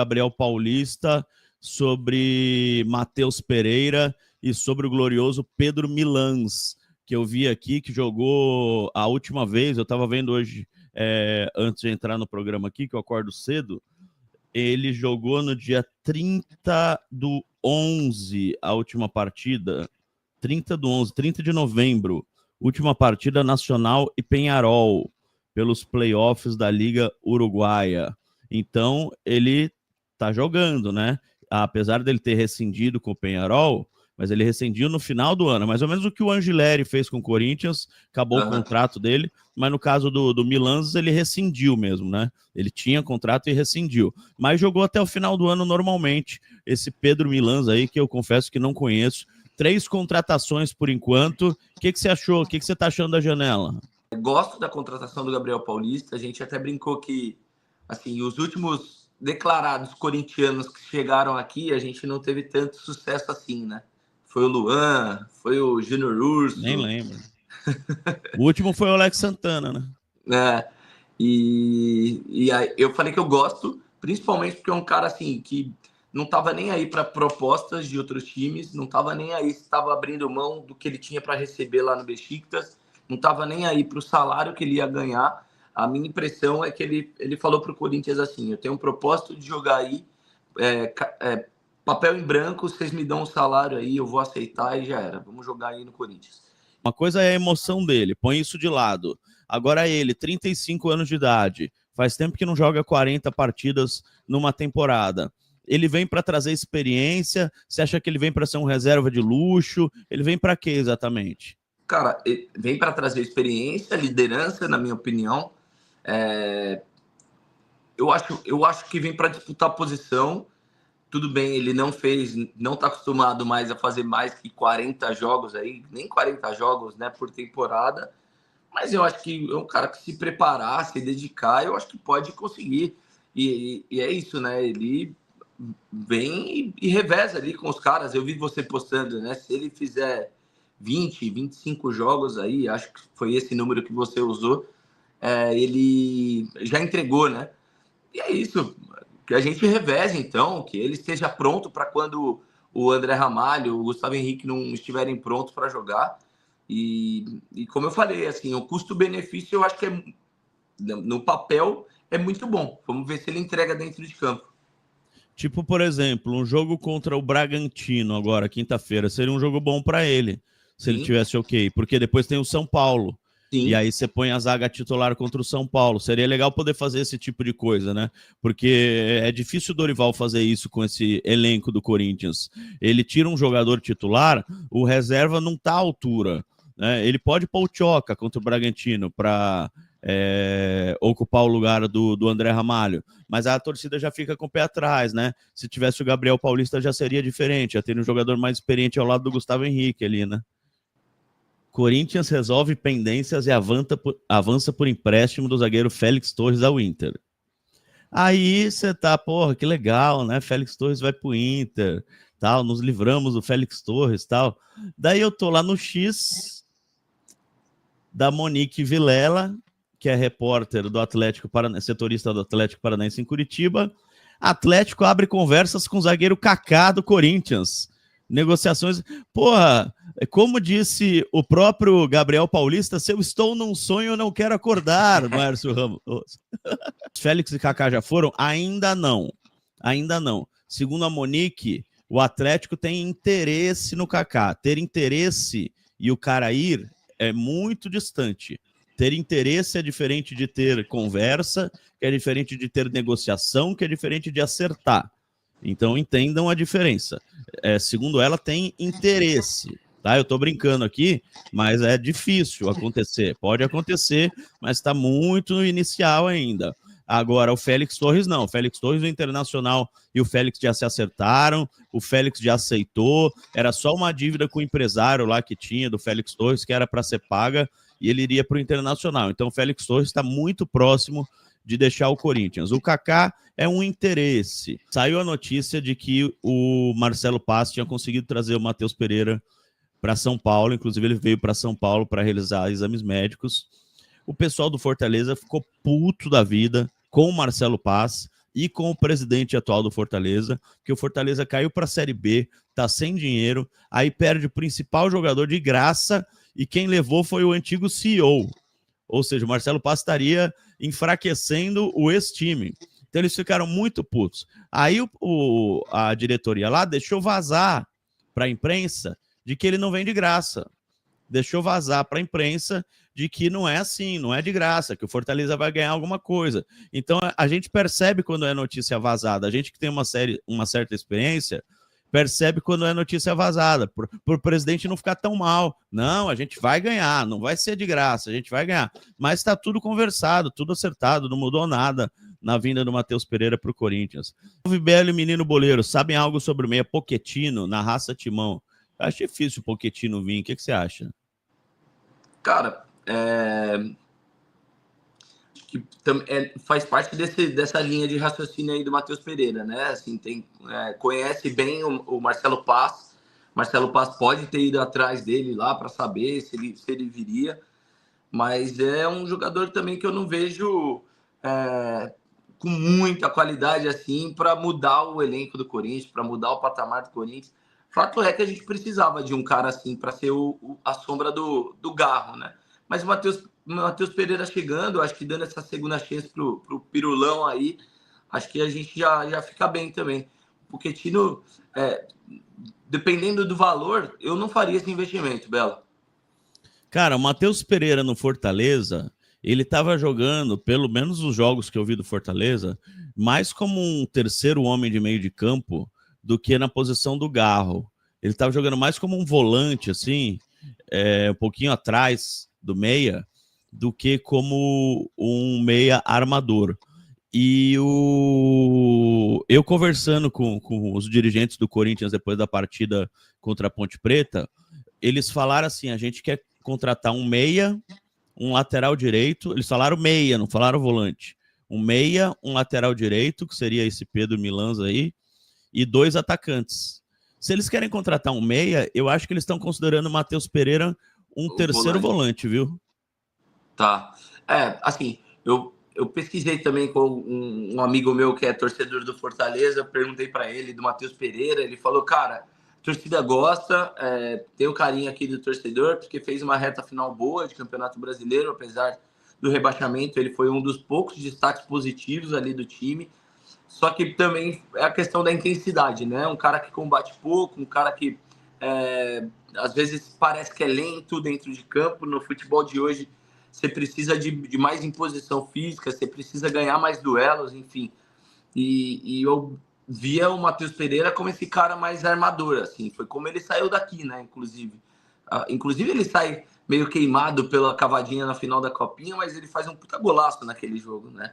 Gabriel Paulista, sobre Matheus Pereira e sobre o glorioso Pedro Milans, que eu vi aqui, que jogou a última vez, eu estava vendo hoje, antes de entrar no programa aqui, que eu acordo cedo, ele jogou no dia 30/11, a última partida, 30/11, 30 de novembro, última partida Nacional e Peñarol, pelos playoffs da Liga Uruguaia. Então, ele tá jogando, né? Apesar dele ter rescindido com o Peñarol, mas ele rescindiu no final do ano, mais ou menos o que o Angileri fez com o Corinthians, acabou o contrato dele, mas no caso do Milans, ele rescindiu mesmo, né? Ele tinha contrato e rescindiu, mas jogou até o final do ano normalmente. Esse Pedro Milans aí, que eu confesso que não conheço, 3 contratações por enquanto. O que você achou? O que você tá achando da janela? Gosto da contratação do Gabriel Paulista, a gente até brincou que, assim, os últimos declarados corintianos que chegaram aqui, a gente não teve tanto sucesso assim, né? Foi o Luan, foi o Júnior Urso. Nem lembro. O último foi o Alex Santana, né? E aí eu falei que eu gosto, principalmente porque é um cara assim que não estava nem aí para propostas de outros times, não estava nem aí se estava abrindo mão do que ele tinha para receber lá no Besiktas, não estava nem aí para o salário que ele ia ganhar. A minha impressão é que ele falou para o Corinthians assim: eu tenho um propósito de jogar aí, papel em branco, vocês me dão um salário aí, eu vou aceitar e já era. Vamos jogar aí no Corinthians. Uma coisa é a emoção dele, põe isso de lado. Agora ele, 35 anos de idade, faz tempo que não joga 40 partidas numa temporada. Ele vem para trazer experiência? Você acha que ele vem para ser um reserva de luxo? Ele vem para quê exatamente? Cara, vem para trazer experiência, liderança, na minha opinião. Eu acho que vem para disputar posição. Tudo bem, ele não está acostumado mais a fazer mais que 40 jogos aí, nem 40 jogos, né, por temporada. Mas eu acho que é um cara que se preparar, se dedicar, eu acho que pode conseguir. E é isso, né? Ele vem e reveza ali com os caras. Eu vi você postando, né? Se ele fizer 20, 25 jogos aí, acho que foi esse número que você usou, ele já entregou, né? E é isso, que a gente reveze então, que ele esteja pronto para quando o André Ramalho, o Gustavo Henrique não estiverem prontos para jogar. E como eu falei, assim, o custo-benefício eu acho que no papel é muito bom. Vamos ver se ele entrega dentro de campo. Tipo, por exemplo, um jogo contra o Bragantino agora, quinta-feira, seria um jogo bom para ele, se ele tivesse ok, porque depois tem o São Paulo. Sim. E aí você põe a zaga titular contra o São Paulo. Seria legal poder fazer esse tipo de coisa, né? Porque é difícil o Dorival fazer isso com esse elenco do Corinthians. Ele tira um jogador titular, o reserva não tá à altura, né? Ele pode pôr o Tchoca contra o Bragantino para ocupar o lugar do André Ramalho, mas a torcida já fica com o pé atrás, né? Se tivesse o Gabriel Paulista já seria diferente, já teria um jogador mais experiente ao lado do Gustavo Henrique ali, né? Corinthians resolve pendências e avança por empréstimo do zagueiro Félix Torres ao Inter. Aí você tá, porra, que legal, né? Félix Torres vai pro Inter, tal, nos livramos do Félix Torres, tal. Daí eu tô lá no X da Monique Vilela, que é repórter do Atlético Paranaense, setorista do Atlético Paranaense em Curitiba. Atlético abre conversas com o zagueiro Kaká do Corinthians. Negociações. Porra, como disse o próprio Gabriel Paulista, se eu estou num sonho, eu não quero acordar, Márcio Ramos. Félix e Kaká já foram? Ainda não. Ainda não. Segundo a Monique, o Atlético tem interesse no Kaká. Ter interesse e o cara ir é muito distante. Ter interesse é diferente de ter conversa, que é diferente de ter negociação, que é diferente de acertar. Então entendam a diferença. Segundo ela, tem interesse. Tá? Eu estou brincando aqui, mas é difícil acontecer. Pode acontecer, mas está muito no inicial ainda. Agora, o Félix Torres não. O Félix Torres, o Internacional e o Félix já se acertaram, o Félix já aceitou, era só uma dívida com o empresário lá que tinha do Félix Torres, que era para ser paga, e ele iria para o Internacional. Então, o Félix Torres está muito próximo de deixar o Corinthians. O Kaká é um interesse. Saiu a notícia de que o Marcelo Paz tinha conseguido trazer o Matheus Pereira para São Paulo, inclusive ele veio para São Paulo para realizar exames médicos. O pessoal do Fortaleza ficou puto da vida com o Marcelo Paz, e com o presidente atual do Fortaleza, que o Fortaleza caiu para a Série B, tá sem dinheiro, aí perde o principal jogador de graça e quem levou foi o antigo CEO. Ou seja, o Marcelo Paz estaria enfraquecendo o ex-time. Então eles ficaram muito putos. Aí a diretoria lá deixou vazar para a imprensa de que ele não vem de graça. Deixou vazar para a imprensa de que não é assim, não é de graça, que o Fortaleza vai ganhar alguma coisa. Então a gente percebe quando é notícia vazada. A gente que tem uma certa experiência percebe quando é notícia vazada, por o presidente não ficar tão mal. Não, a gente vai ganhar, não vai ser de graça, a gente vai ganhar. Mas está tudo conversado, tudo acertado, não mudou nada na vinda do Matheus Pereira para o Corinthians. O Vibélio e o Menino Boleiro, sabem algo sobre o meia Pochettino na raça Timão? Eu acho difícil o Pochettino vir, o que você acha? Cara, que faz parte dessa linha de raciocínio aí do Matheus Pereira, né? Assim, conhece bem o Marcelo Paz. Marcelo Paz pode ter ido atrás dele lá para saber se ele viria, mas é um jogador também que eu não vejo com muita qualidade assim para mudar o elenco do Corinthians, para mudar o patamar do Corinthians. Fato é que a gente precisava de um cara assim para ser a sombra do Garro, né? Mas o Matheus Pereira chegando, acho que dando essa segunda chance pro Pirulão aí, acho que a gente já fica bem também. O Pochettino, dependendo do valor, eu não faria esse investimento, Belo. Cara, o Matheus Pereira no Fortaleza, ele estava jogando, pelo menos os jogos que eu vi do Fortaleza, mais como um terceiro homem de meio de campo do que na posição do Garro. Ele estava jogando mais como um volante, assim, um pouquinho atrás do meia, do que como um meia armador. E eu conversando com os dirigentes do Corinthians depois da partida contra a Ponte Preta, eles falaram assim, a gente quer contratar um meia, um lateral direito, eles falaram meia, não falaram volante. Um meia, um lateral direito, que seria esse Pedro Milans aí, e 2 atacantes. Se eles querem contratar um meia, eu acho que eles estão considerando o Matheus Pereira um terceiro volante, viu? Tá. Assim, eu pesquisei também com um amigo meu que é torcedor do Fortaleza, perguntei para ele do Matheus Pereira, ele falou, cara, a torcida gosta, tem o carinho aqui do torcedor, porque fez uma reta final boa de Campeonato Brasileiro, apesar do rebaixamento, ele foi um dos poucos destaques positivos ali do time, só que também é a questão da intensidade, né? Um cara que combate pouco, um cara que às vezes parece que é lento dentro de campo. No futebol de hoje, você precisa de mais imposição física, você precisa ganhar mais duelos, enfim. E eu via o Matheus Pereira como esse cara mais armador, assim. Foi como ele saiu daqui, né? Inclusive ele sai meio queimado pela cavadinha na final da Copinha, mas ele faz um puta golaço naquele jogo, né?